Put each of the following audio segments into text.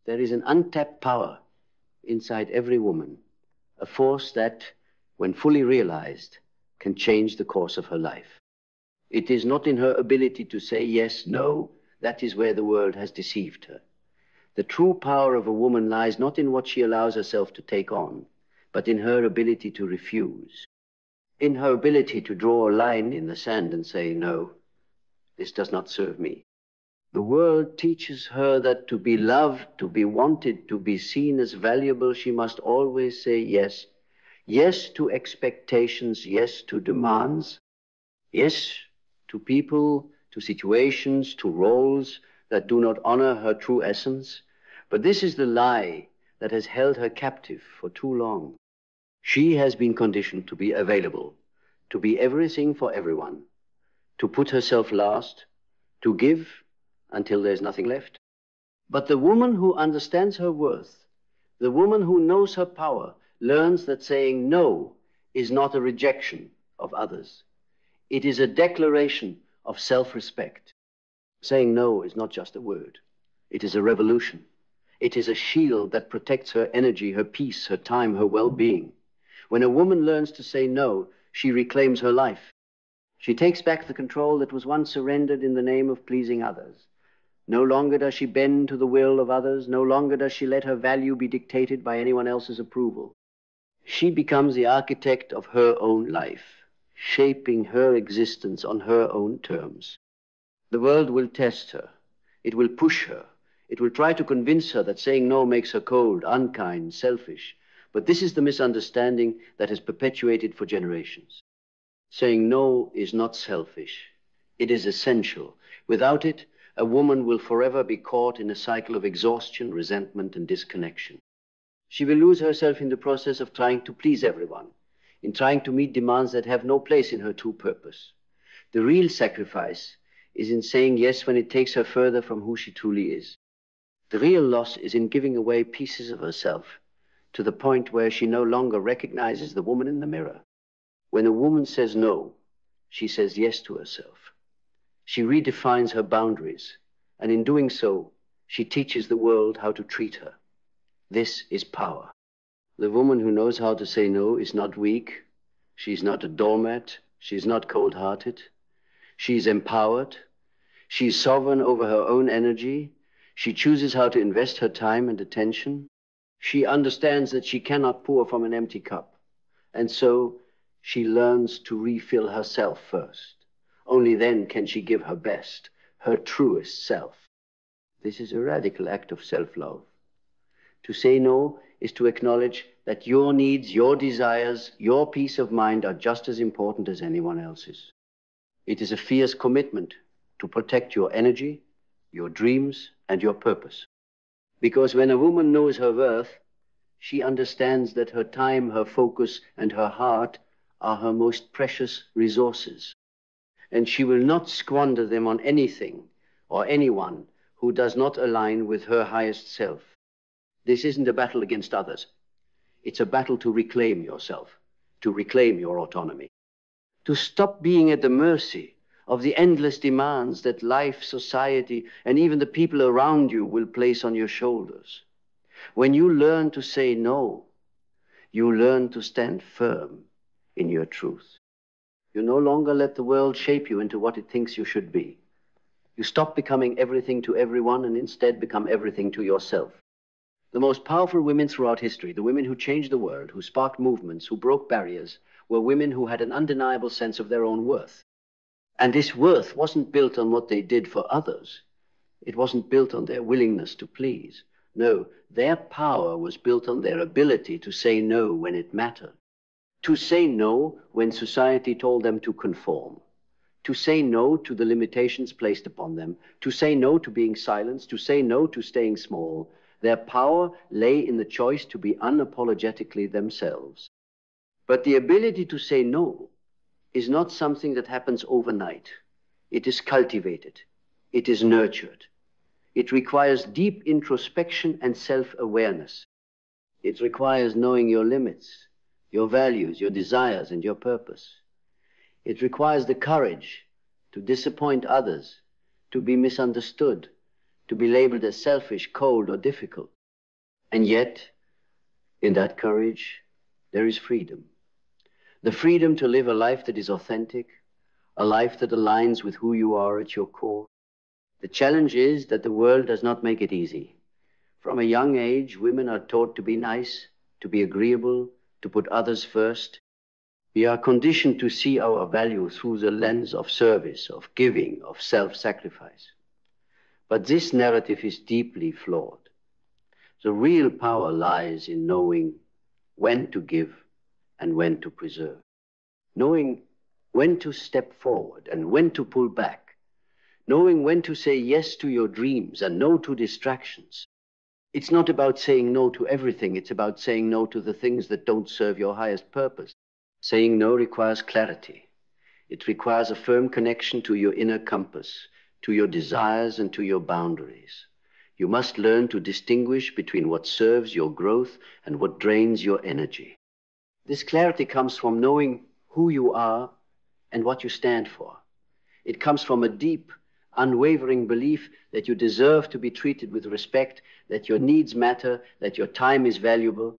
There is an untapped power inside every woman, a force that, when fully realized, can change the course of her life. It is not in her ability to say yes, no. That is where the world has deceived her. The true power of a woman lies not in what she allows herself to take on, but in her ability to refuse, in her ability to draw a line in the sand and say, no, this does not serve me. The world teaches her that to be loved, to be wanted, to be seen as valuable, she must always say yes. Yes to expectations, yes to demands, yes to people, to situations, to roles that do not honor her true essence. But this is the lie that has held her captive for too long. She has been conditioned to be available, to be everything for everyone, to put herself last, to give until there's nothing left. But the woman who understands her worth, the woman who knows her power, learns that saying no is not a rejection of others. It is a declaration of self-respect. Saying no is not just a word. It is a revolution. It is a shield that protects her energy, her peace, her time, her well-being. When a woman learns to say no, she reclaims her life. She takes back the control that was once surrendered in the name of pleasing others. No longer does she bend to the will of others. No longer does she let her value be dictated by anyone else's approval. She becomes the architect of her own life, shaping her existence on her own terms. The world will test her. It will push her. It will try to convince her that saying no makes her cold, unkind, selfish. But this is the misunderstanding that has perpetuated for generations. Saying no is not selfish. It is essential. Without it, a woman will forever be caught in a cycle of exhaustion, resentment, and disconnection. She will lose herself in the process of trying to please everyone, in trying to meet demands that have no place in her true purpose. The real sacrifice is in saying yes when it takes her further from who she truly is. The real loss is in giving away pieces of herself to the point where she no longer recognizes the woman in the mirror. When a woman says no, she says yes to herself. She redefines her boundaries, and in doing so, she teaches the world how to treat her. This is power. The woman who knows how to say no is not weak. She's not a doormat. She's not cold-hearted. She's empowered. She's sovereign over her own energy. She chooses how to invest her time and attention. She understands that she cannot pour from an empty cup, and so she learns to refill herself first. Only then can she give her best, her truest self. This is a radical act of self-love. To say no is to acknowledge that your needs, your desires, your peace of mind are just as important as anyone else's. It is a fierce commitment to protect your energy, your dreams, and your purpose. Because when a woman knows her worth, she understands that her time, her focus, and her heart are her most precious resources. And she will not squander them on anything or anyone who does not align with her highest self. This isn't a battle against others. It's a battle to reclaim yourself, to reclaim your autonomy, to stop being at the mercy of the endless demands that life, society, and even the people around you will place on your shoulders. When you learn to say no, you learn to stand firm in your truth. You no longer let the world shape you into what it thinks you should be. You stop becoming everything to everyone and instead become everything to yourself. The most powerful women throughout history, the women who changed the world, who sparked movements, who broke barriers, were women who had an undeniable sense of their own worth. And this worth wasn't built on what they did for others. It wasn't built on their willingness to please. No, their power was built on their ability to say no when it mattered. To say no when society told them to conform. To say no to the limitations placed upon them. To say no to being silenced. To say no to staying small. Their power lay in the choice to be unapologetically themselves. But the ability to say no is not something that happens overnight. It is cultivated. It is nurtured. It requires deep introspection and self-awareness. It requires knowing your limits, your values, your desires, and your purpose. It requires the courage to disappoint others, to be misunderstood, to be labeled as selfish, cold, or difficult. And yet, in that courage, there is freedom. The freedom to live a life that is authentic, a life that aligns with who you are at your core. The challenge is that the world does not make it easy. From a young age, women are taught to be nice, to be agreeable, to put others first. We are conditioned to see our value through the lens of service, of giving, of self-sacrifice. But this narrative is deeply flawed. The real power lies in knowing when to give and when to preserve. Knowing when to step forward and when to pull back. Knowing when to say yes to your dreams and no to distractions. It's not about saying no to everything. It's about saying no to the things that don't serve your highest purpose. Saying no requires clarity. It requires a firm connection to your inner compass, to your desires and to your boundaries. You must learn to distinguish between what serves your growth and what drains your energy. This clarity comes from knowing who you are and what you stand for. It comes from a deep, unwavering belief that you deserve to be treated with respect, that your needs matter, that your time is valuable.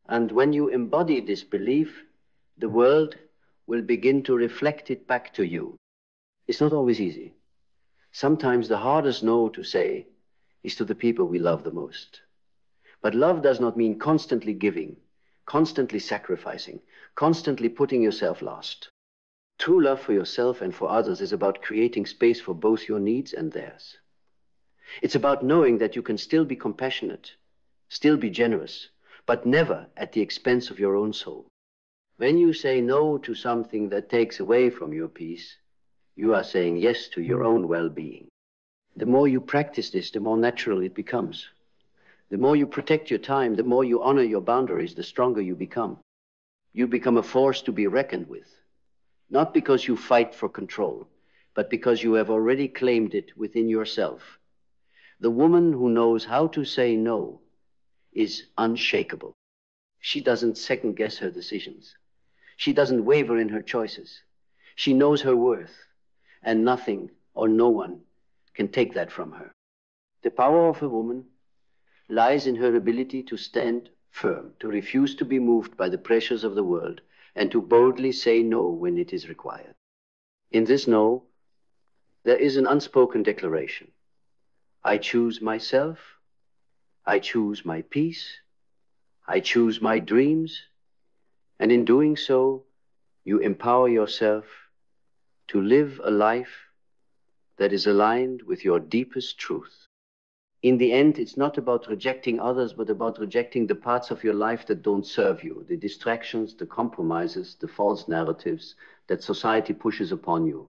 And when you embody this belief, the world will begin to reflect it back to you. It's not always easy. Sometimes the hardest no to say is to the people we love the most. But love does not mean constantly giving, constantly sacrificing, constantly putting yourself last. True love for yourself and for others is about creating space for both your needs and theirs. It's about knowing that you can still be compassionate, still be generous, but never at the expense of your own soul. When you say no to something that takes away from your peace, you are saying yes to your own well-being. The more you practice this, the more natural it becomes. The more you protect your time, the more you honor your boundaries, the stronger you become. You become a force to be reckoned with. Not because you fight for control, but because you have already claimed it within yourself. The woman who knows how to say no is unshakable. She doesn't second-guess her decisions. She doesn't waver in her choices. She knows her worth, and nothing or no one can take that from her. The power of a woman lies in her ability to stand firm, to refuse to be moved by the pressures of the world, and to boldly say no when it is required. In this no, there is an unspoken declaration. I choose myself. I choose my peace. I choose my dreams. And in doing so, you empower yourself to live a life that is aligned with your deepest truth. In the end, it's not about rejecting others, but about rejecting the parts of your life that don't serve you, the distractions, the compromises, the false narratives that society pushes upon you.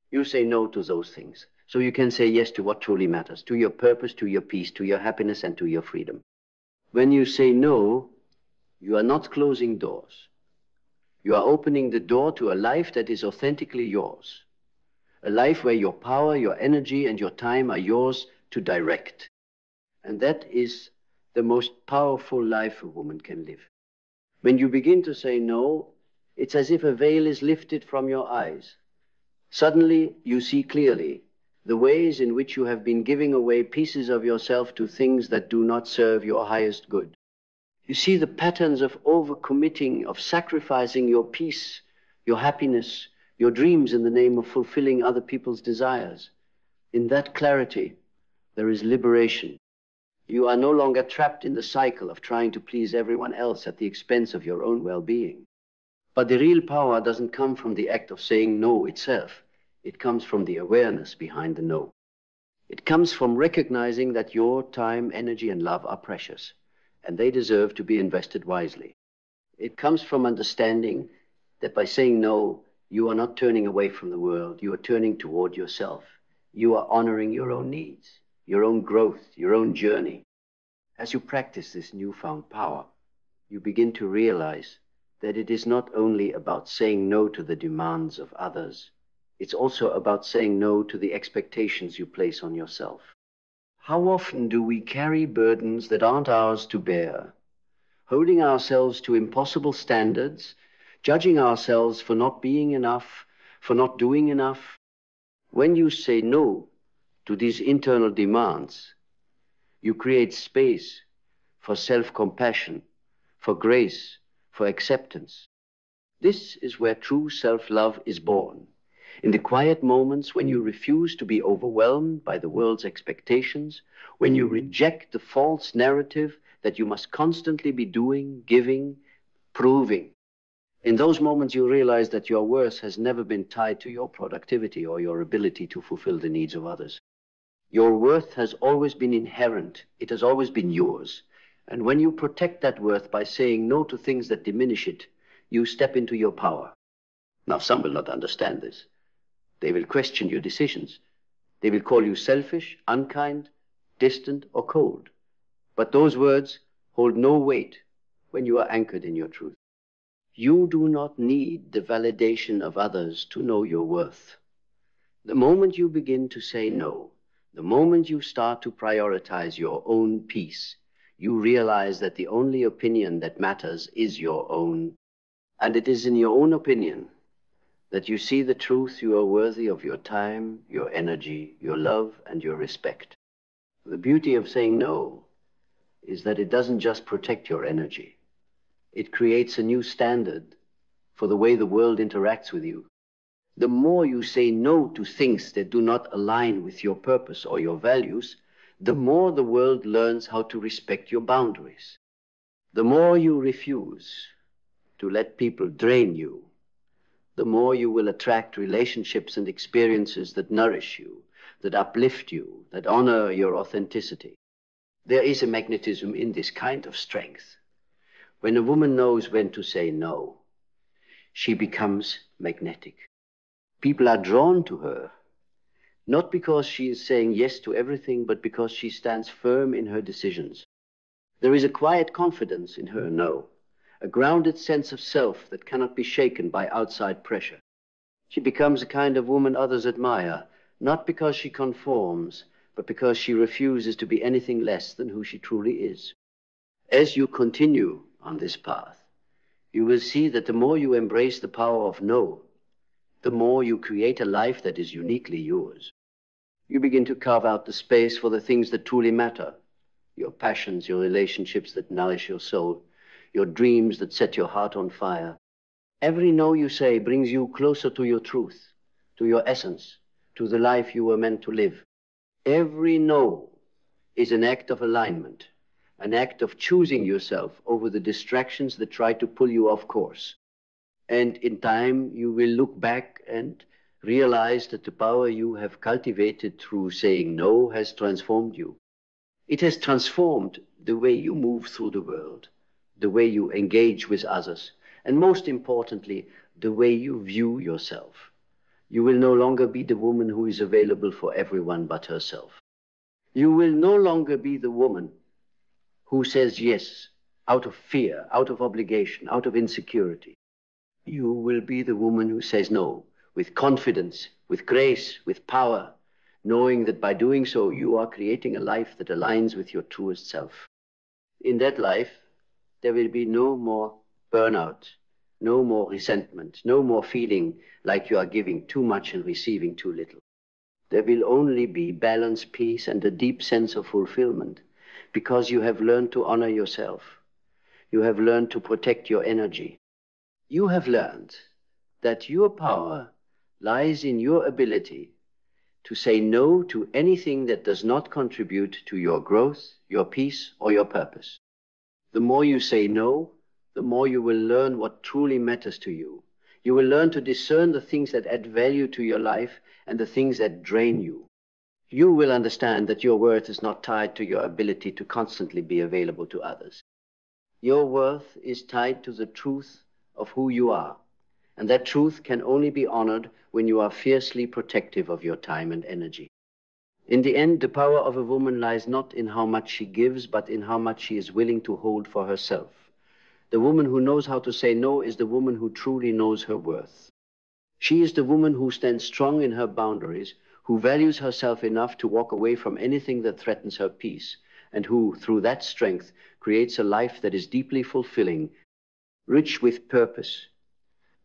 You say no to those things, so you can say yes to what truly matters, to your purpose, to your peace, to your happiness, and to your freedom. When you say no, you are not closing doors. You are opening the door to a life that is authentically yours. A life where your power, your energy, and your time are yours to direct. And that is the most powerful life a woman can live. When you begin to say no, it's as if a veil is lifted from your eyes. Suddenly, you see clearly the ways in which you have been giving away pieces of yourself to things that do not serve your highest good. You see the patterns of overcommitting, of sacrificing your peace, your happiness, your dreams in the name of fulfilling other people's desires. In that clarity, there is liberation. You are no longer trapped in the cycle of trying to please everyone else at the expense of your own well-being. But the real power doesn't come from the act of saying no itself. It comes from the awareness behind the no. It comes from recognizing that your time, energy, and love are precious, and they deserve to be invested wisely. It comes from understanding that by saying no, you are not turning away from the world. You are turning toward yourself. You are honoring your own needs, your own growth, your own journey. As you practice this newfound power, you begin to realize that it is not only about saying no to the demands of others, it's also about saying no to the expectations you place on yourself. How often do we carry burdens that aren't ours to bear, holding ourselves to impossible standards, judging ourselves for not being enough, for not doing enough? When you say no to these internal demands, you create space for self-compassion, for grace, for acceptance. This is where true self-love is born. In the quiet moments when you refuse to be overwhelmed by the world's expectations, when you reject the false narrative that you must constantly be doing, giving, proving. In those moments you realize that your worth has never been tied to your productivity or your ability to fulfill the needs of others. Your worth has always been inherent. It has always been yours. And when you protect that worth by saying no to things that diminish it, you step into your power. Now, some will not understand this. They will question your decisions. They will call you selfish, unkind, distant, or cold. But those words hold no weight when you are anchored in your truth. You do not need the validation of others to know your worth. The moment you begin to say no, the moment you start to prioritize your own peace, you realize that the only opinion that matters is your own. And it is in your own opinion that you see the truth you are worthy of your time, your energy, your love, and your respect. The beauty of saying no is that it doesn't just protect your energy. It creates a new standard for the way the world interacts with you. The more you say no to things that do not align with your purpose or your values, the more the world learns how to respect your boundaries. The more you refuse to let people drain you, the more you will attract relationships and experiences that nourish you, that uplift you, that honor your authenticity. There is a magnetism in this kind of strength. When a woman knows when to say no, she becomes magnetic. People are drawn to her, not because she is saying yes to everything, but because she stands firm in her decisions. There is a quiet confidence in her no, a grounded sense of self that cannot be shaken by outside pressure. She becomes a kind of woman others admire, not because she conforms, but because she refuses to be anything less than who she truly is. As you continue on this path, you will see that the more you embrace the power of no, the more you create a life that is uniquely yours. You begin to carve out the space for the things that truly matter, your passions, your relationships that nourish your soul, your dreams that set your heart on fire. Every no you say brings you closer to your truth, to your essence, to the life you were meant to live. Every no is an act of alignment, an act of choosing yourself over the distractions that try to pull you off course. And in time, you will look back and realize that the power you have cultivated through saying no has transformed you. It has transformed the way you move through the world, the way you engage with others, and most importantly, the way you view yourself. You will no longer be the woman who is available for everyone but herself. You will no longer be the woman who says yes out of fear, out of obligation, out of insecurity. You will be the woman who says no with confidence, with grace, with power, knowing that by doing so, you are creating a life that aligns with your truest self. In that life, there will be no more burnout, no more resentment, no more feeling like you are giving too much and receiving too little. There will only be balance, peace, and a deep sense of fulfillment because you have learned to honor yourself. You have learned to protect your energy. You have learned that your power lies in your ability to say no to anything that does not contribute to your growth, your peace, or your purpose. The more you say no, the more you will learn what truly matters to you. You will learn to discern the things that add value to your life and the things that drain you. You will understand that your worth is not tied to your ability to constantly be available to others. Your worth is tied to the truth of who you are, and that truth can only be honored when you are fiercely protective of your time and energy. In the end, the power of a woman lies not in how much she gives, but in how much she is willing to hold for herself. The woman who knows how to say no is the woman who truly knows her worth. She is the woman who stands strong in her boundaries, who values herself enough to walk away from anything that threatens her peace, and who, through that strength, creates a life that is deeply fulfilling, rich with purpose,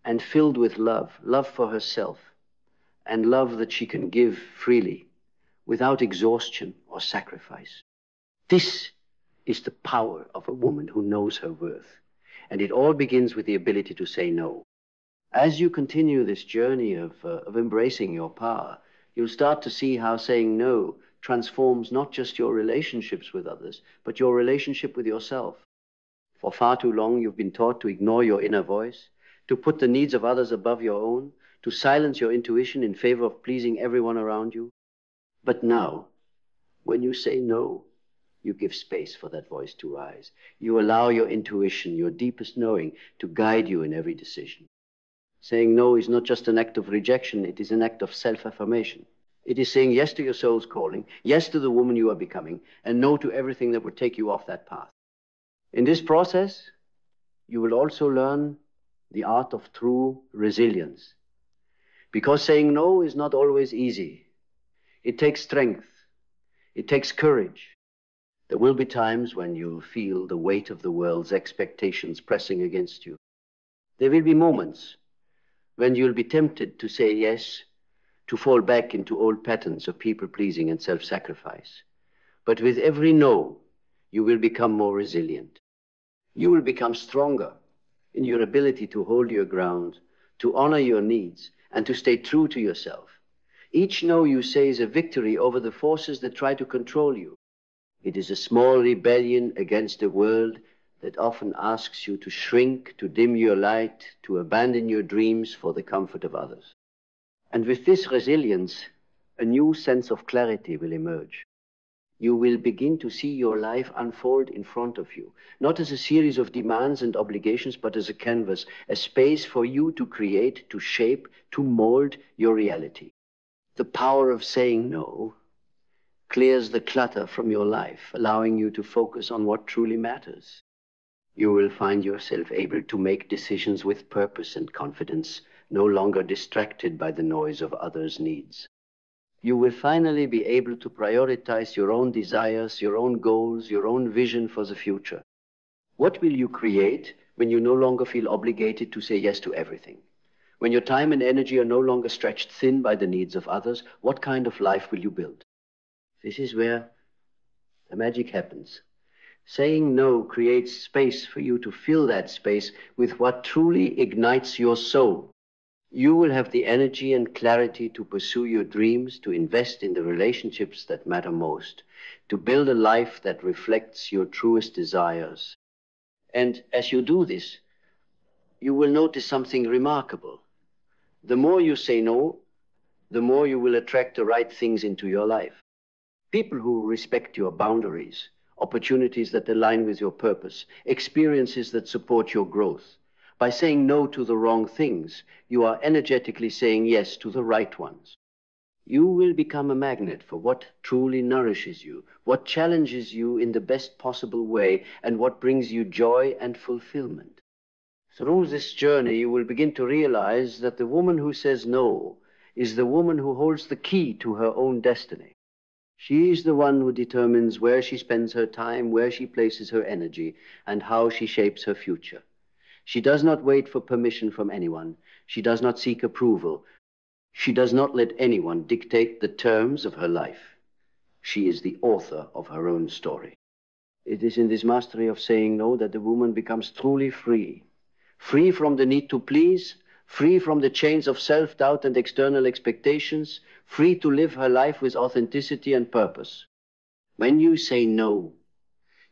and filled with love, love for herself, and love that she can give freely, without exhaustion or sacrifice. This is the power of a woman who knows her worth. And it all begins with the ability to say no. As you continue this journey of embracing your power, you'll start to see how saying no transforms not just your relationships with others, but your relationship with yourself. For far too long, you've been taught to ignore your inner voice, to put the needs of others above your own, to silence your intuition in favor of pleasing everyone around you. But now, when you say no, you give space for that voice to rise. You allow your intuition, your deepest knowing, to guide you in every decision. Saying no is not just an act of rejection, it is an act of self-affirmation. It is saying yes to your soul's calling, yes to the woman you are becoming, and no to everything that would take you off that path. In this process, you will also learn the art of true resilience. Because saying no is not always easy. It takes strength. It takes courage. There will be times when you feel the weight of the world's expectations pressing against you. There will be moments when you'll be tempted to say yes, to fall back into old patterns of people-pleasing and self-sacrifice. But with every no, you will become more resilient. You will become stronger in your ability to hold your ground, to honor your needs, and to stay true to yourself. Each no you say is a victory over the forces that try to control you. It is a small rebellion against a world that often asks you to shrink, to dim your light, to abandon your dreams for the comfort of others. And with this resilience, a new sense of clarity will emerge. You will begin to see your life unfold in front of you, not as a series of demands and obligations, but as a canvas, a space for you to create, to shape, to mold your reality. The power of saying no clears the clutter from your life, allowing you to focus on what truly matters. You will find yourself able to make decisions with purpose and confidence, no longer distracted by the noise of others' needs. You will finally be able to prioritize your own desires, your own goals, your own vision for the future. What will you create when you no longer feel obligated to say yes to everything? When your time and energy are no longer stretched thin by the needs of others, what kind of life will you build? This is where the magic happens. Saying no creates space for you to fill that space with what truly ignites your soul. You will have the energy and clarity to pursue your dreams, to invest in the relationships that matter most, to build a life that reflects your truest desires. And as you do this, you will notice something remarkable. The more you say no, the more you will attract the right things into your life. People who respect your boundaries, opportunities that align with your purpose, experiences that support your growth. By saying no to the wrong things, you are energetically saying yes to the right ones. You will become a magnet for what truly nourishes you, what challenges you in the best possible way, and what brings you joy and fulfillment. Through this journey, you will begin to realize that the woman who says no is the woman who holds the key to her own destiny. She is the one who determines where she spends her time, where she places her energy, and how she shapes her future. She does not wait for permission from anyone. She does not seek approval. She does not let anyone dictate the terms of her life. She is the author of her own story. It is in this mastery of saying no that the woman becomes truly free. Free from the need to please, free from the chains of self-doubt and external expectations, free to live her life with authenticity and purpose. When you say no,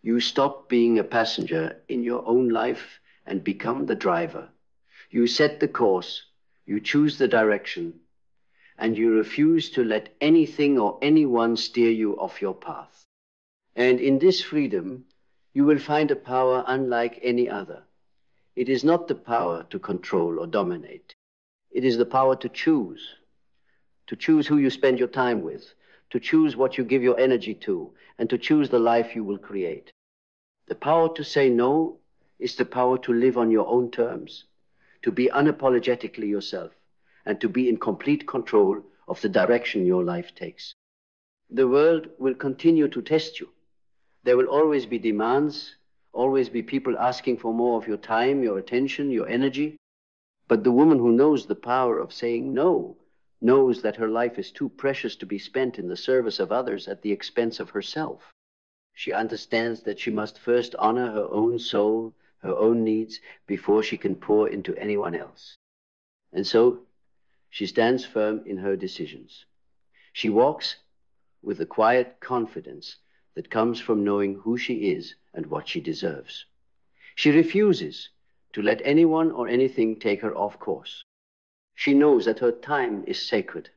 you stop being a passenger in your own life and become the driver. You set the course, you choose the direction, and you refuse to let anything or anyone steer you off your path. And in this freedom, you will find a power unlike any other. It is not the power to control or dominate. It is the power to choose who you spend your time with, to choose what you give your energy to, and to choose the life you will create. The power to say no is the power to live on your own terms, to be unapologetically yourself, and to be in complete control of the direction your life takes. The world will continue to test you. There will always be demands, always be people asking for more of your time, your attention, your energy. But the woman who knows the power of saying no knows that her life is too precious to be spent in the service of others at the expense of herself. She understands that she must first honor her own soul, her own needs, before she can pour into anyone else. And so she stands firm in her decisions. She walks with the quiet confidence that comes from knowing who she is and what she deserves. She refuses to let anyone or anything take her off course. She knows that her time is sacred,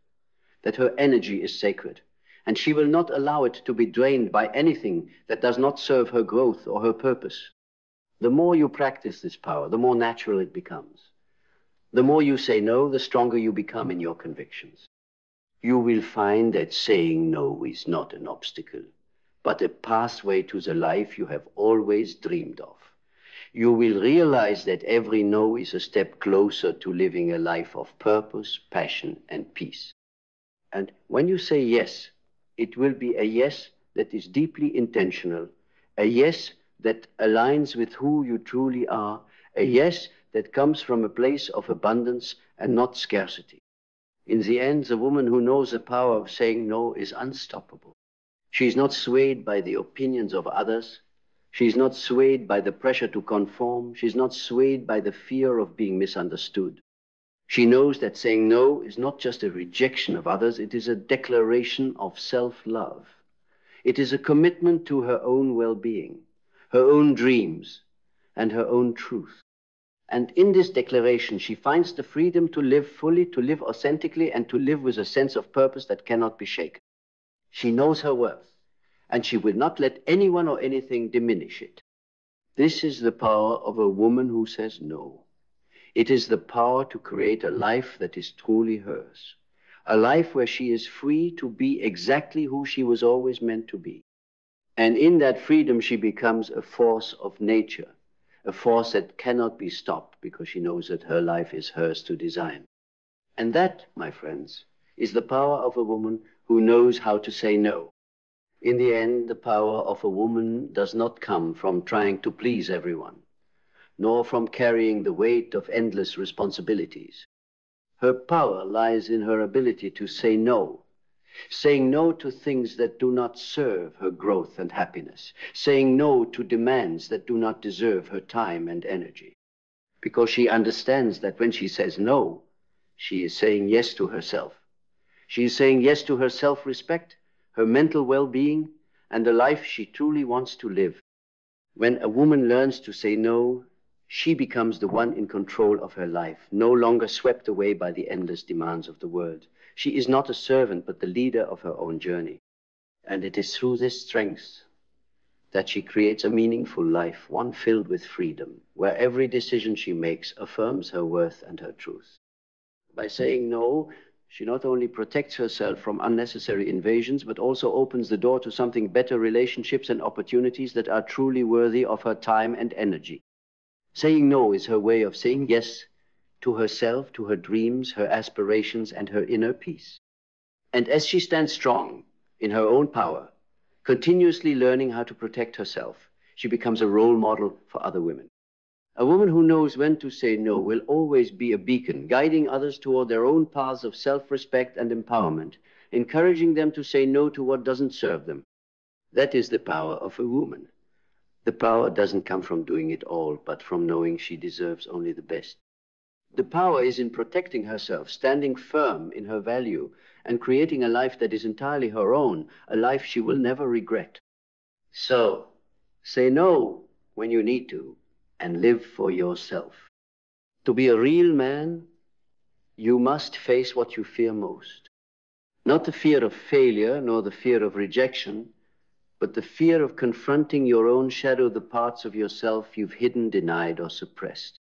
that her energy is sacred, and she will not allow it to be drained by anything that does not serve her growth or her purpose. The more you practice this power, the more natural it becomes. The more you say no, the stronger you become in your convictions. You will find that saying no is not an obstacle, but a pathway to the life you have always dreamed of. You will realize that every no is a step closer to living a life of purpose, passion, and peace. And when you say yes, it will be a yes that is deeply intentional, a yes that aligns with who you truly are, a yes that comes from a place of abundance and not scarcity. In the end, the woman who knows the power of saying no is unstoppable. She is not swayed by the opinions of others. She is not swayed by the pressure to conform. She is not swayed by the fear of being misunderstood. She knows that saying no is not just a rejection of others, it is a declaration of self-love. It is a commitment to her own well-being, her own dreams, and her own truth. And in this declaration, she finds the freedom to live fully, to live authentically, and to live with a sense of purpose that cannot be shaken. She knows her worth, and she will not let anyone or anything diminish it. This is the power of a woman who says no. It is the power to create a life that is truly hers, a life where she is free to be exactly who she was always meant to be. And in that freedom, she becomes a force of nature, a force that cannot be stopped because she knows that her life is hers to design. And that, my friends, is the power of a woman who knows how to say no. In the end, the power of a woman does not come from trying to please everyone, nor from carrying the weight of endless responsibilities. Her power lies in her ability to say no, saying no to things that do not serve her growth and happiness, saying no to demands that do not deserve her time and energy. Because she understands that when she says no, she is saying yes to herself. She is saying yes to her self-respect, her mental well-being, and the life she truly wants to live. When a woman learns to say no, she becomes the one in control of her life, no longer swept away by the endless demands of the world. She is not a servant, but the leader of her own journey. And it is through this strength that she creates a meaningful life, one filled with freedom, where every decision she makes affirms her worth and her truth. By saying no, she not only protects herself from unnecessary invasions, but also opens the door to something better, relationships and opportunities that are truly worthy of her time and energy. Saying no is her way of saying yes to herself, to her dreams, her aspirations, and her inner peace. And as she stands strong in her own power, continuously learning how to protect herself, she becomes a role model for other women. A woman who knows when to say no will always be a beacon, guiding others toward their own paths of self-respect and empowerment, encouraging them to say no to what doesn't serve them. That is the power of a woman. The power doesn't come from doing it all, but from knowing she deserves only the best. The power is in protecting herself, standing firm in her value, and creating a life that is entirely her own, a life she will never regret. So, say no when you need to, and live for yourself. To be a real man, you must face what you fear most. Not the fear of failure, nor the fear of rejection, but the fear of confronting your own shadow, the parts of yourself you've hidden, denied, or suppressed.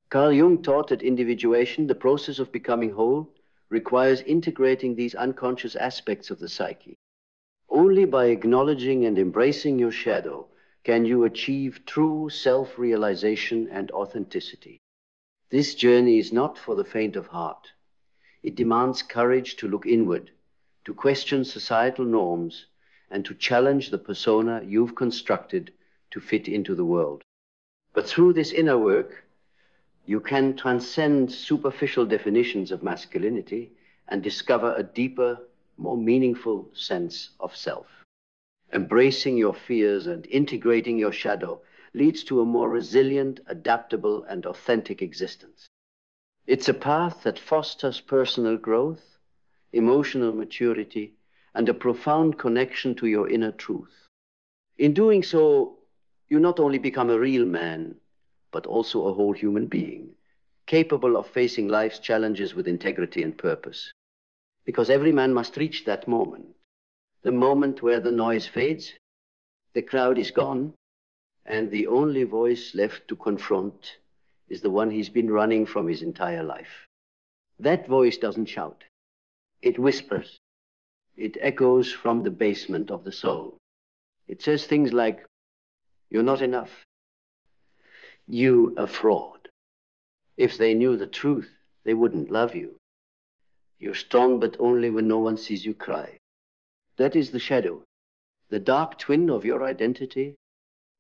Carl Jung taught that individuation, the process of becoming whole, requires integrating these unconscious aspects of the psyche. Only by acknowledging and embracing your shadow can you achieve true self-realization and authenticity. This journey is not for the faint of heart. It demands courage to look inward, to question societal norms, and to challenge the persona you've constructed to fit into the world. But through this inner work, you can transcend superficial definitions of masculinity and discover a deeper, more meaningful sense of self. Embracing your fears and integrating your shadow leads to a more resilient, adaptable, and authentic existence. It's a path that fosters personal growth, emotional maturity, and a profound connection to your inner truth. In doing so, you not only become a real man, but also a whole human being, capable of facing life's challenges with integrity and purpose. Because every man must reach that moment, the moment where the noise fades, the crowd is gone, and the only voice left to confront is the one he's been running from his entire life. That voice doesn't shout. It whispers. It echoes from the basement of the soul. It says things like, "You're not enough. You a fraud. If they knew the truth, they wouldn't love you. You're strong, but only when no one sees you cry." That is the shadow, the dark twin of your identity.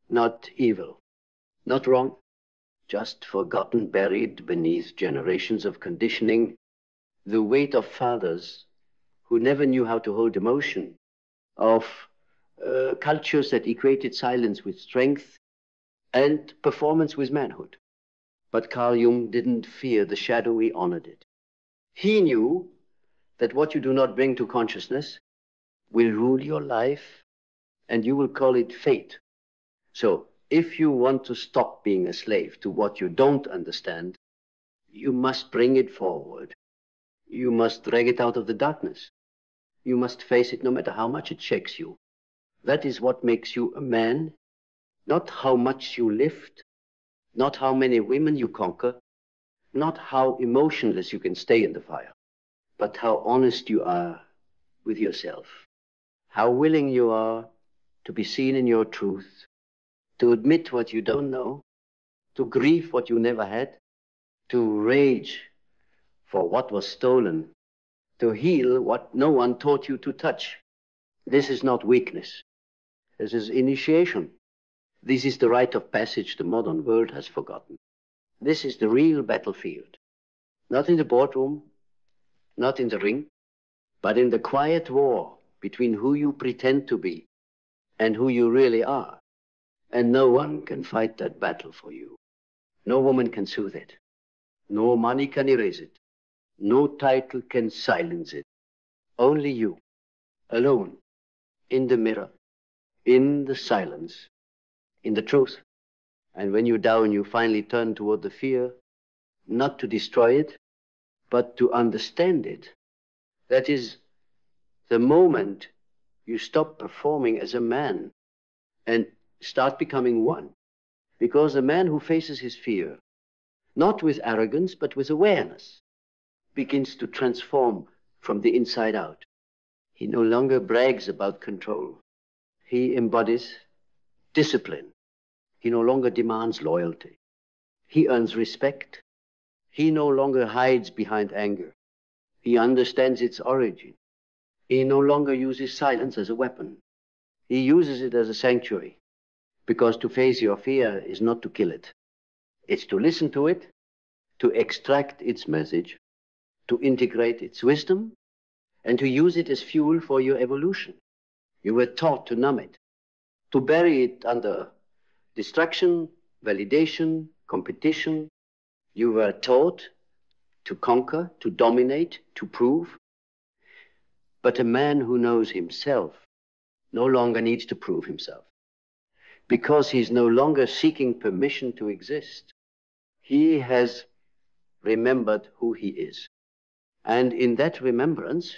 Not evil, not wrong, just forgotten, buried beneath generations of conditioning, the weight of fathers who never knew how to hold emotion, of cultures that equated silence with strength and performance with manhood. But Carl Jung didn't fear the shadow, he honored it. He knew that what you do not bring to consciousness will rule your life, and you will call it fate. So, if you want to stop being a slave to what you don't understand, you must bring it forward. You must drag it out of the darkness. You must face it no matter how much it shakes you. That is what makes you a man, not how much you lift, not how many women you conquer, not how emotionless you can stay in the fire, but how honest you are with yourself, how willing you are to be seen in your truth, to admit what you don't know, to grieve what you never had, to rage for what was stolen, to heal what no one taught you to touch. This is not weakness. This is initiation. This is the rite of passage the modern world has forgotten. This is the real battlefield. Not in the boardroom, not in the ring, but in the quiet war between who you pretend to be and who you really are. And no one can fight that battle for you. No woman can soothe it. No money can erase it. No title can silence it. Only you, alone, in the mirror, in the silence, in the truth. And when you're down, you finally turn toward the fear, not to destroy it, but to understand it. That is the moment you stop performing as a man and start becoming one. Because the man who faces his fear, not with arrogance, but with awareness, begins to transform from the inside out. He no longer brags about control. He embodies discipline. He no longer demands loyalty. He earns respect. He no longer hides behind anger. He understands its origin. He no longer uses silence as a weapon. He uses it as a sanctuary. Because to face your fear is not to kill it. It's to listen to it, to extract its message, to integrate its wisdom, and to use it as fuel for your evolution. You were taught to numb it, to bury it under distraction, validation, competition. You were taught to conquer, to dominate, to prove. But a man who knows himself no longer needs to prove himself, because he's no longer seeking permission to exist. He has remembered who he is. And in that remembrance,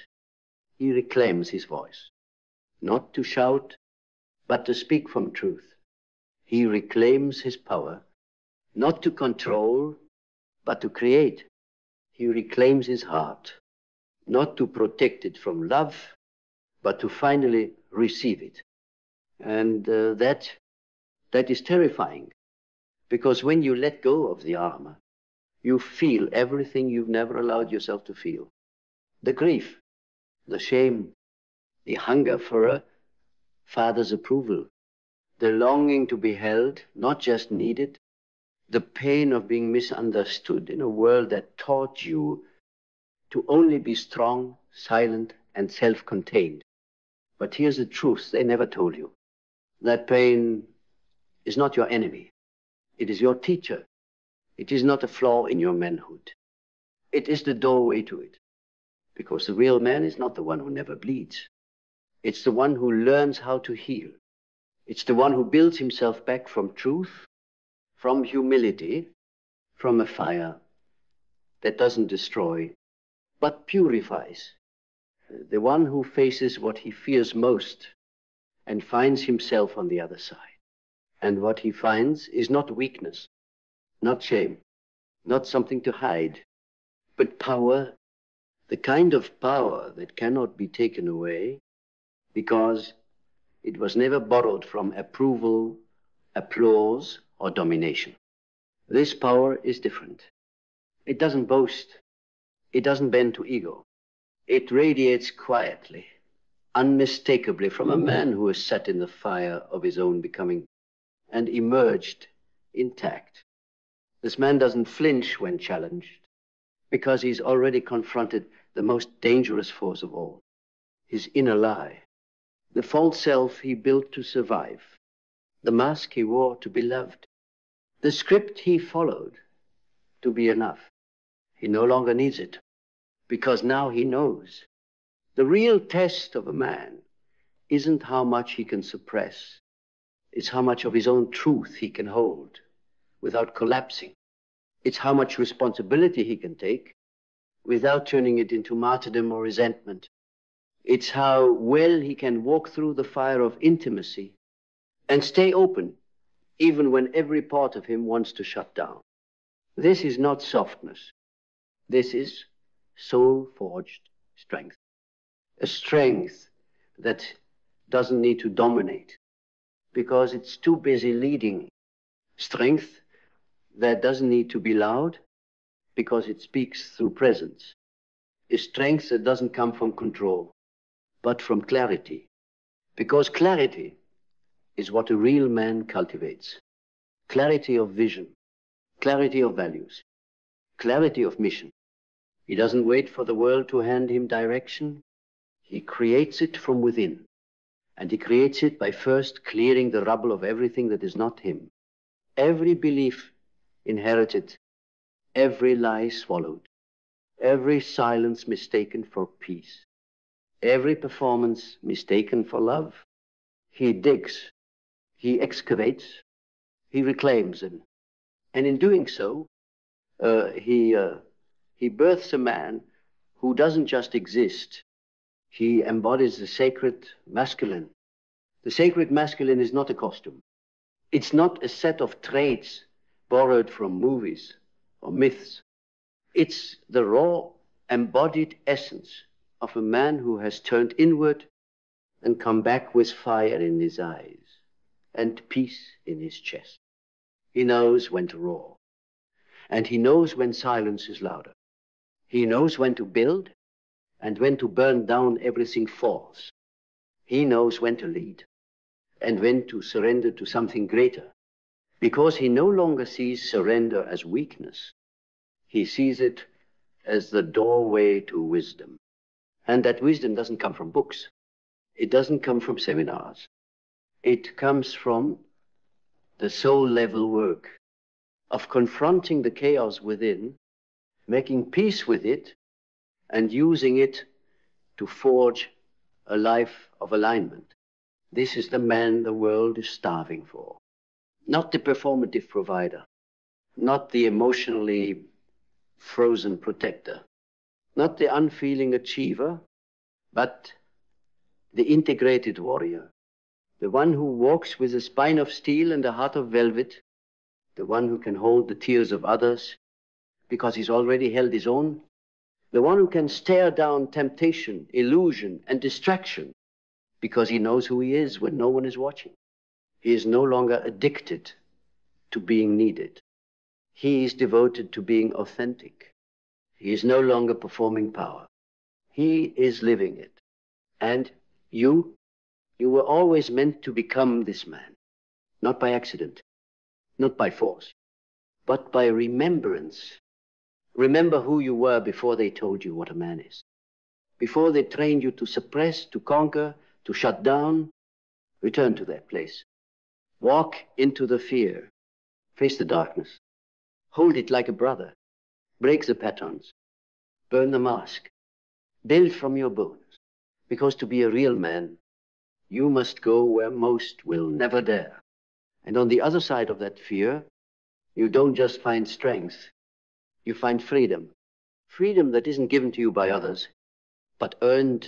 he reclaims his voice, not to shout, but to speak from truth. He reclaims his power, not to control, but to create. He reclaims his heart, not to protect it from love, but to finally receive it. And that is terrifying, because when you let go of the armor, you feel everything you've never allowed yourself to feel. The grief, the shame, the hunger for a father's approval, the longing to be held, not just needed, the pain of being misunderstood in a world that taught you to only be strong, silent, and self-contained. But here's the truth they never told you. That pain is not your enemy. It is your teacher. It is not a flaw in your manhood. It is the doorway to it. Because the real man is not the one who never bleeds. It's the one who learns how to heal. It's the one who builds himself back from truth, from humility, from a fire that doesn't destroy, but purifies. The one who faces what he fears most and finds himself on the other side. And what he finds is not weakness, not shame, not something to hide, but power, the kind of power that cannot be taken away because it was never borrowed from approval, applause, or domination. This power is different. It doesn't boast. It doesn't bend to ego. It radiates quietly, unmistakably from a man who has sat in the fire of his own becoming and emerged intact. This man doesn't flinch when challenged because he's already confronted the most dangerous force of all, his inner lie, the false self he built to survive, the mask he wore to be loved, the script he followed to be enough. He no longer needs it because now he knows. The real test of a man isn't how much he can suppress. It's how much of his own truth he can hold without collapsing. It's how much responsibility he can take without turning it into martyrdom or resentment. It's how well he can walk through the fire of intimacy and stay open even when every part of him wants to shut down. This is not softness. This is soul-forged strength. A strength that doesn't need to dominate because it's too busy leading. Strength that doesn't need to be loud because it speaks through presence. A strength that doesn't come from control, but from clarity. Because clarity is what a real man cultivates. Clarity of vision, clarity of values, clarity of mission. He doesn't wait for the world to hand him direction. He creates it from within. And he creates it by first clearing the rubble of everything that is not him. Every belief inherited, every lie swallowed, every silence mistaken for peace, every performance mistaken for love. He digs, he excavates, he reclaims them. And in doing so, he births a man who doesn't just exist. He embodies the sacred masculine. The sacred masculine is not a costume. It's not a set of traits borrowed from movies or myths. It's the raw, embodied essence of a man who has turned inward and come back with fire in his eyes and peace in his chest. He knows when to roar, and he knows when silence is louder. He knows when to build and when to burn down everything false. He knows when to lead and when to surrender to something greater, because he no longer sees surrender as weakness. He sees it as the doorway to wisdom. And that wisdom doesn't come from books. It doesn't come from seminars. It comes from the soul-level work of confronting the chaos within, making peace with it, and using it to forge a life of alignment. This is the man the world is starving for. Not the performative provider, not the emotionally frozen protector, not the unfeeling achiever, but the integrated warrior, the one who walks with a spine of steel and a heart of velvet, the one who can hold the tears of others because he's already held his own, the one who can stare down temptation, illusion, and distraction because he knows who he is when no one is watching. He is no longer addicted to being needed. He is devoted to being authentic. He is no longer performing power. He is living it. And you were always meant to become this man, not by accident, not by force, but by remembrance. Remember who you were before they told you what a man is. Before they trained you to suppress, to conquer, to shut down. Return to that place. Walk into the fear. Face the darkness. Hold it like a brother. Break the patterns. Burn the mask. Build from your bones. Because to be a real man, you must go where most will never dare. And on the other side of that fear, you don't just find strength, you find freedom. Freedom that isn't given to you by others, but earned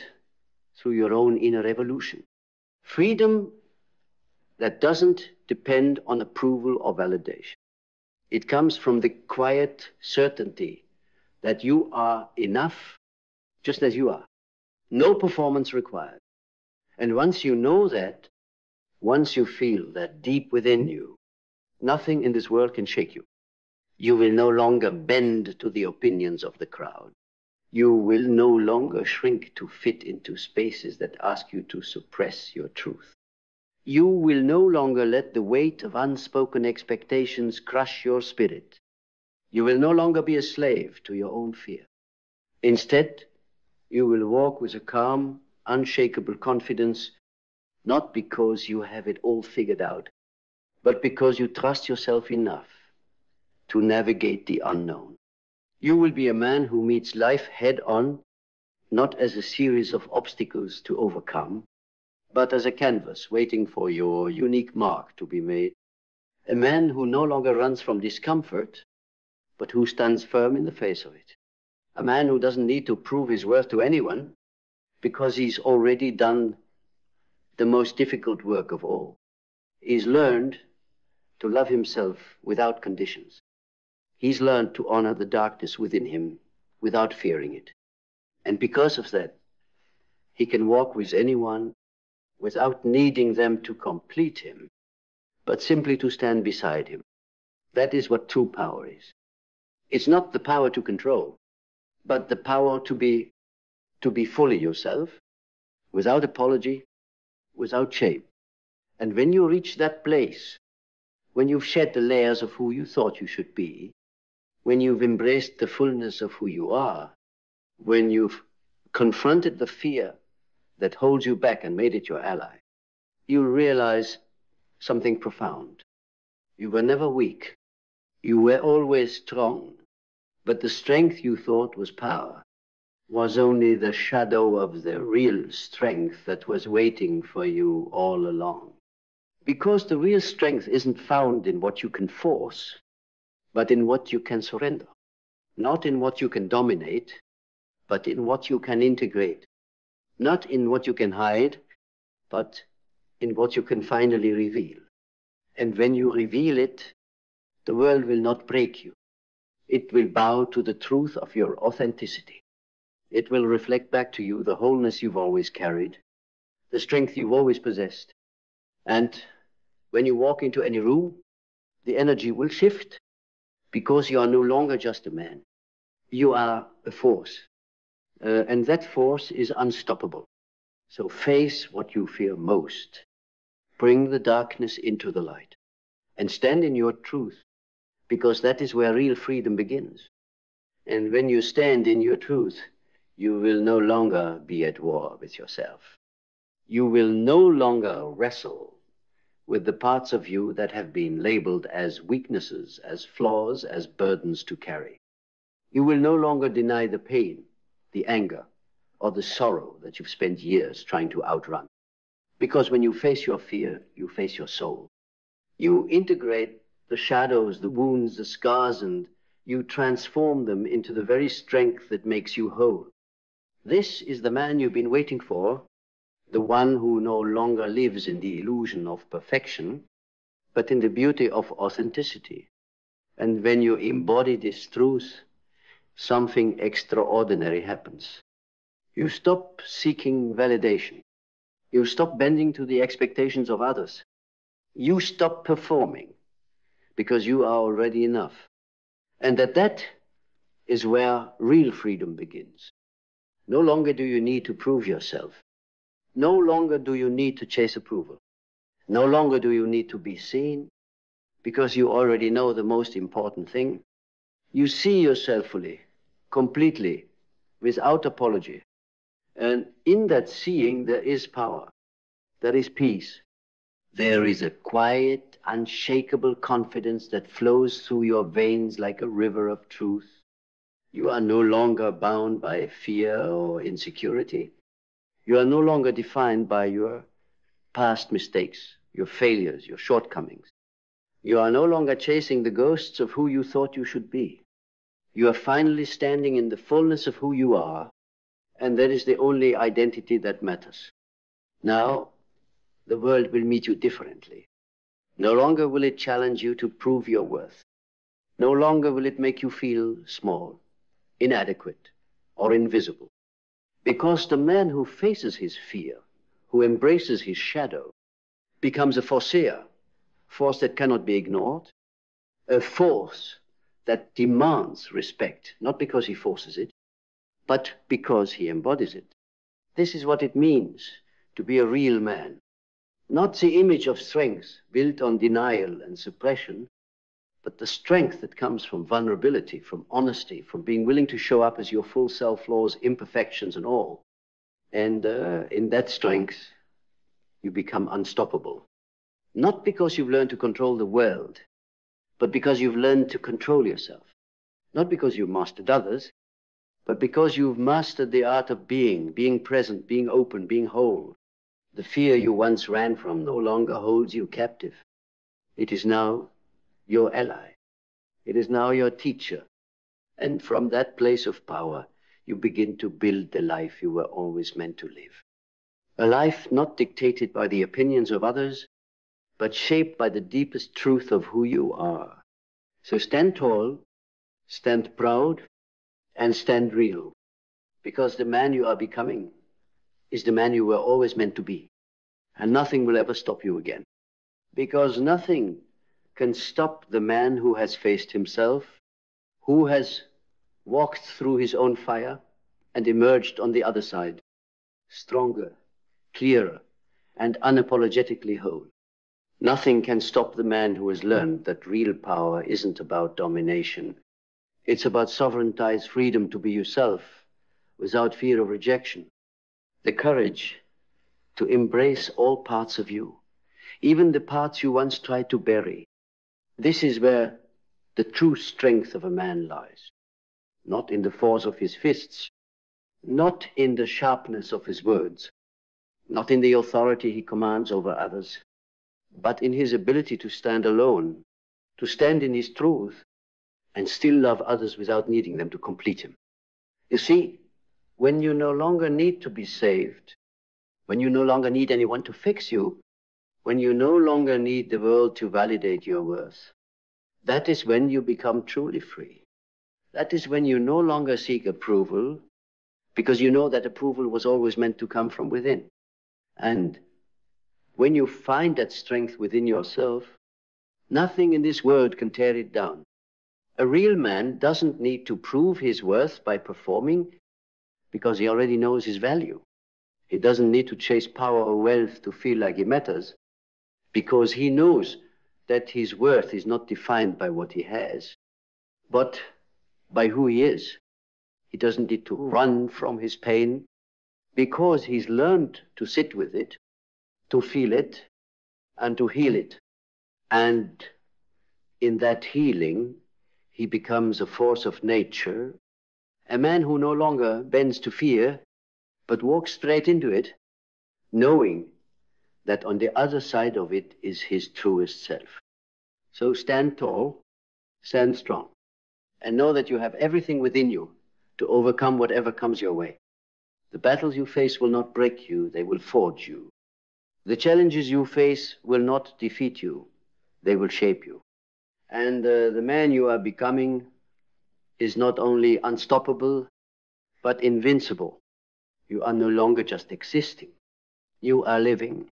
through your own inner evolution. Freedom that doesn't depend on approval or validation. It comes from the quiet certainty that you are enough just as you are. No performance required. And once you know that, once you feel that deep within you, nothing in this world can shake you. You will no longer bend to the opinions of the crowd. You will no longer shrink to fit into spaces that ask you to suppress your truth. You will no longer let the weight of unspoken expectations crush your spirit. You will no longer be a slave to your own fear. Instead, you will walk with a calm, unshakable confidence, not because you have it all figured out, but because you trust yourself enough to navigate the unknown. You will be a man who meets life head on, not as a series of obstacles to overcome, but as a canvas waiting for your unique mark to be made. A man who no longer runs from discomfort, but who stands firm in the face of it. A man who doesn't need to prove his worth to anyone because he's already done the most difficult work of all. He's learned to love himself without conditions. He's learned to honor the darkness within him without fearing it. And because of that, he can walk with anyone without needing them to complete him, but simply to stand beside him. That is what true power is. It's not the power to control, but the power to be fully yourself, without apology, without shame. And when you reach that place, when you've shed the layers of who you thought you should be, when you've embraced the fullness of who you are, when you've confronted the fear that holds you back and made it your ally, you'll realize something profound. You were never weak. You were always strong. But the strength you thought was power was only the shadow of the real strength that was waiting for you all along. Because the real strength isn't found in what you can force, but in what you can surrender. Not in what you can dominate, but in what you can integrate. Not in what you can hide, but in what you can finally reveal. And when you reveal it, the world will not break you. It will bow to the truth of your authenticity. It will reflect back to you the wholeness you've always carried, the strength you've always possessed. And when you walk into any room, the energy will shift because you are no longer just a man. You are a force. And that force is unstoppable. So face what you fear most. Bring the darkness into the light and stand in your truth, because that is where real freedom begins. And when you stand in your truth, you will no longer be at war with yourself. You will no longer wrestle with the parts of you that have been labeled as weaknesses, as flaws, as burdens to carry. You will no longer deny the pain, the anger, or the sorrow that you've spent years trying to outrun. Because when you face your fear, you face your soul. You integrate the shadows, the wounds, the scars, and you transform them into the very strength that makes you whole. This is the man you've been waiting for, the one who no longer lives in the illusion of perfection, but in the beauty of authenticity. And when you embody this truth, something extraordinary happens. You stop seeking validation. You stop bending to the expectations of others. You stop performing because you are already enough. And that is where real freedom begins. No longer do you need to prove yourself. No longer do you need to chase approval. No longer do you need to be seen, because you already know the most important thing. You see yourself fully, completely, without apology. And in that seeing, there is power. There is peace. There is a quiet, unshakable confidence that flows through your veins like a river of truth. You are no longer bound by fear or insecurity. You are no longer defined by your past mistakes, your failures, your shortcomings. You are no longer chasing the ghosts of who you thought you should be. You are finally standing in the fullness of who you are, and that is the only identity that matters. Now, the world will meet you differently. No longer will it challenge you to prove your worth. No longer will it make you feel small, inadequate, or invisible. Because the man who faces his fear, who embraces his shadow, becomes a force that cannot be ignored, a force that demands respect, not because he forces it, but because he embodies it. This is what it means to be a real man. Not the image of strength built on denial and suppression, but the strength that comes from vulnerability, from honesty, from being willing to show up as your full self, flaws, imperfections, and all. And in that strength, you become unstoppable. Not because you've learned to control the world, but because you've learned to control yourself. Not because you've mastered others, but because you've mastered the art of being present, being open, being whole. The fear you once ran from no longer holds you captive. It is now your ally. It is now your teacher. And from that place of power, you begin to build the life you were always meant to live. A life not dictated by the opinions of others, but shaped by the deepest truth of who you are. So stand tall, stand proud, and stand real. Because the man you are becoming is the man you were always meant to be. And nothing will ever stop you again. Because nothing can stop the man who has faced himself, who has walked through his own fire and emerged on the other side, stronger, clearer, and unapologetically whole. Nothing can stop the man who has learned that real power isn't about domination. It's about sovereignty's freedom to be yourself without fear of rejection. The courage to embrace all parts of you, even the parts you once tried to bury. This is where the true strength of a man lies. Not in the force of his fists, not in the sharpness of his words, not in the authority he commands over others, but in his ability to stand alone, to stand in his truth, and still love others without needing them to complete him. You see, when you no longer need to be saved, when you no longer need anyone to fix you, when you no longer need the world to validate your worth, that is when you become truly free. That is when you no longer seek approval, because you know that approval was always meant to come from within. And when you find that strength within yourself, nothing in this world can tear it down. A real man doesn't need to prove his worth by performing, because he already knows his value. He doesn't need to chase power or wealth to feel like he matters, because he knows that his worth is not defined by what he has, but by who he is. He doesn't need to run from his pain, because he's learned to sit with it, to feel it, and to heal it. And in that healing, he becomes a force of nature, a man who no longer bends to fear, but walks straight into it, knowing that on the other side of it is his truest self. So stand tall, stand strong, and know that you have everything within you to overcome whatever comes your way. The battles you face will not break you, they will forge you. The challenges you face will not defeat you, they will shape you. And the man you are becoming is not only unstoppable, but invincible. You are no longer just existing. You are living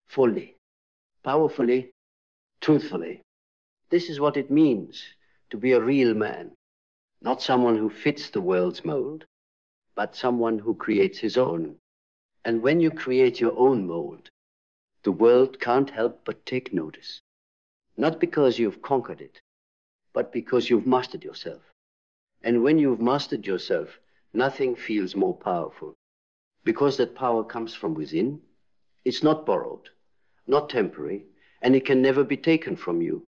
fully, powerfully, truthfully. This is what it means to be a real man. Not someone who fits the world's mold, but someone who creates his own. And when you create your own mold, the world can't help but take notice. Not because you've conquered it, but because you've mastered yourself. And when you've mastered yourself, nothing feels more powerful. Because that power comes from within, it's not borrowed, not temporary, and it can never be taken from you.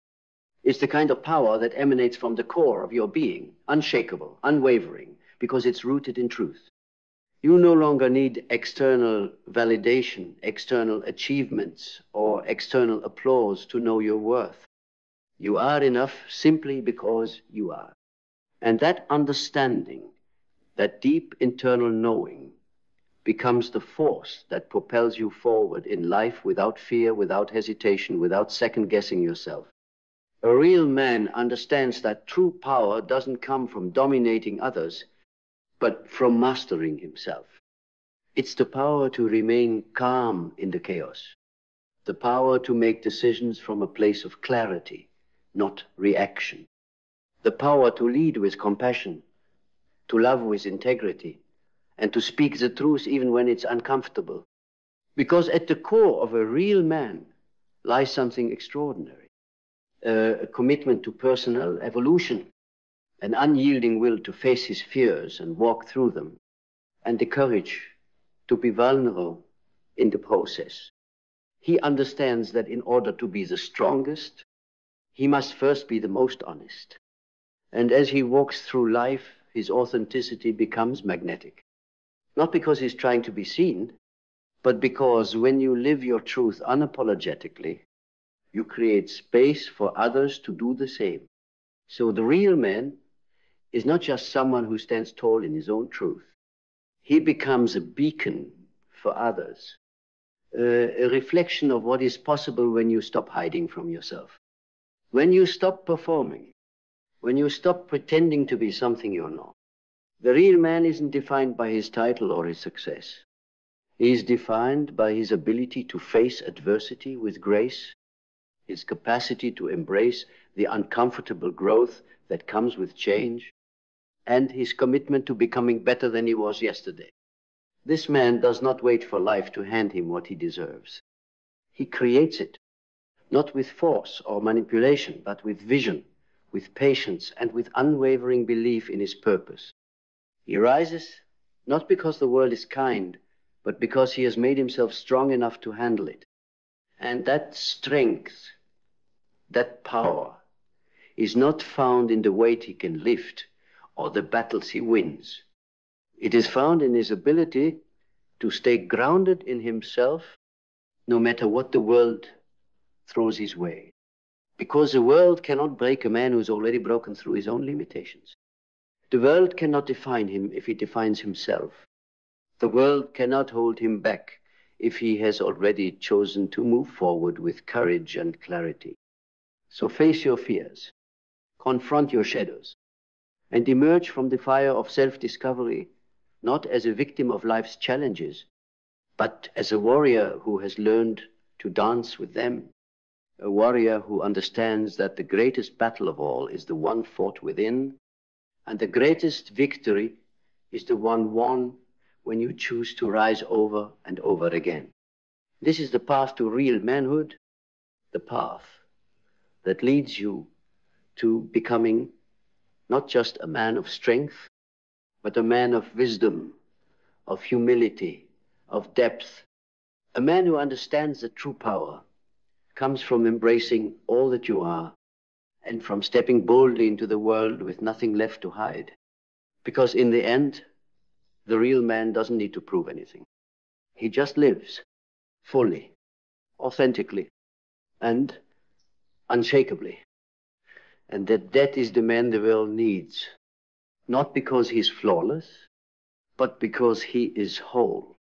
It's the kind of power that emanates from the core of your being, unshakable, unwavering, because it's rooted in truth. You no longer need external validation, external achievements, or external applause to know your worth. You are enough simply because you are. And that understanding, that deep internal knowing, becomes the force that propels you forward in life without fear, without hesitation, without second-guessing yourself. A real man understands that true power doesn't come from dominating others, but from mastering himself. It's the power to remain calm in the chaos, the power to make decisions from a place of clarity, not reaction, the power to lead with compassion, to love with integrity, and to speak the truth even when it's uncomfortable. Because at the core of a real man lies something extraordinary, a commitment to personal evolution, an unyielding will to face his fears and walk through them, and the courage to be vulnerable in the process. He understands that in order to be the strongest, he must first be the most honest. And as he walks through life, his authenticity becomes magnetic. Not because he's trying to be seen, but because when you live your truth unapologetically, you create space for others to do the same. So the real man is not just someone who stands tall in his own truth. He becomes a beacon for others, a reflection of what is possible when you stop hiding from yourself, when you stop performing, when you stop pretending to be something you're not. The real man isn't defined by his title or his success. He is defined by his ability to face adversity with grace, his capacity to embrace the uncomfortable growth that comes with change, and his commitment to becoming better than he was yesterday. This man does not wait for life to hand him what he deserves. He creates it, not with force or manipulation, but with vision, with patience, and with unwavering belief in his purpose. He rises not because the world is kind, but because he has made himself strong enough to handle it. And that strength, that power, is not found in the weight he can lift or the battles he wins. It is found in his ability to stay grounded in himself no matter what the world throws his way. Because the world cannot break a man who's already broken through his own limitations. The world cannot define him if he defines himself. The world cannot hold him back if he has already chosen to move forward with courage and clarity. So face your fears, confront your shadows, and emerge from the fire of self-discovery, not as a victim of life's challenges, but as a warrior who has learned to dance with them, a warrior who understands that the greatest battle of all is the one fought within, and the greatest victory is the one won when you choose to rise over and over again. This is the path to real manhood, the path that leads you to becoming not just a man of strength, but a man of wisdom, of humility, of depth. A man who understands that true power comes from embracing all that you are and from stepping boldly into the world with nothing left to hide. Because in the end, the real man doesn't need to prove anything. He just lives fully, authentically, and unshakably. And that is the man the world needs. Not because he's flawless, but because he is whole.